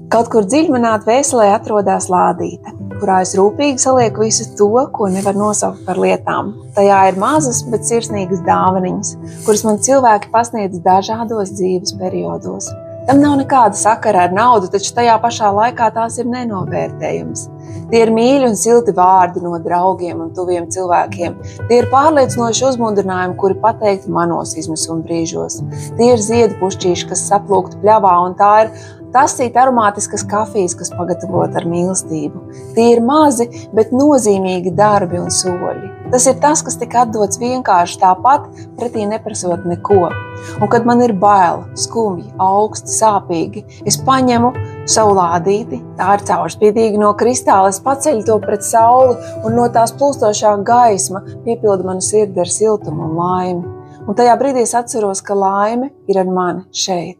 Kaut kur dziļi manā dvēselē atrodas lādīte, kurā es rūpīgi salieku visu to, ko nevar nosaukt par lietām. Tajā ir mazas, bet sirsnīgas dāvaniņas, kuras man cilvēki pasniedz dažādos dzīves periodos. Tam nav nekāda sakara ar naudu, taču tajā pašā laikā tās ir nenovērtējums. Tie ir mīļi un silti vārdi no draugiem un tuviem cilvēkiem. Tie ir pārliecinoši uzmundrinājumi, kuri pateikti manos izmisuma brīžos. Tie ir ziedu pušķīši, kas saplūktu pļavā, un tā ir tasīt aromātiskas kafijas, kas pagatavot ar mīlestību. Tie ir mazi, bet nozīmīgi darbi un soļi. Tas ir tas, kas tika atdots vienkārši tāpat, pretī neprasot neko. Un kad man ir bail, skumji, augsti, sāpīgi, es paņemu savu lādīti, tā ir caurspīdīga no kristāla, es paceļu to pret sauli, un no tās plūstošā gaisma piepilda manu sirdi ar siltumu un laimi. Un tajā brīdī es atceros, ka laime ir ar mani šeit.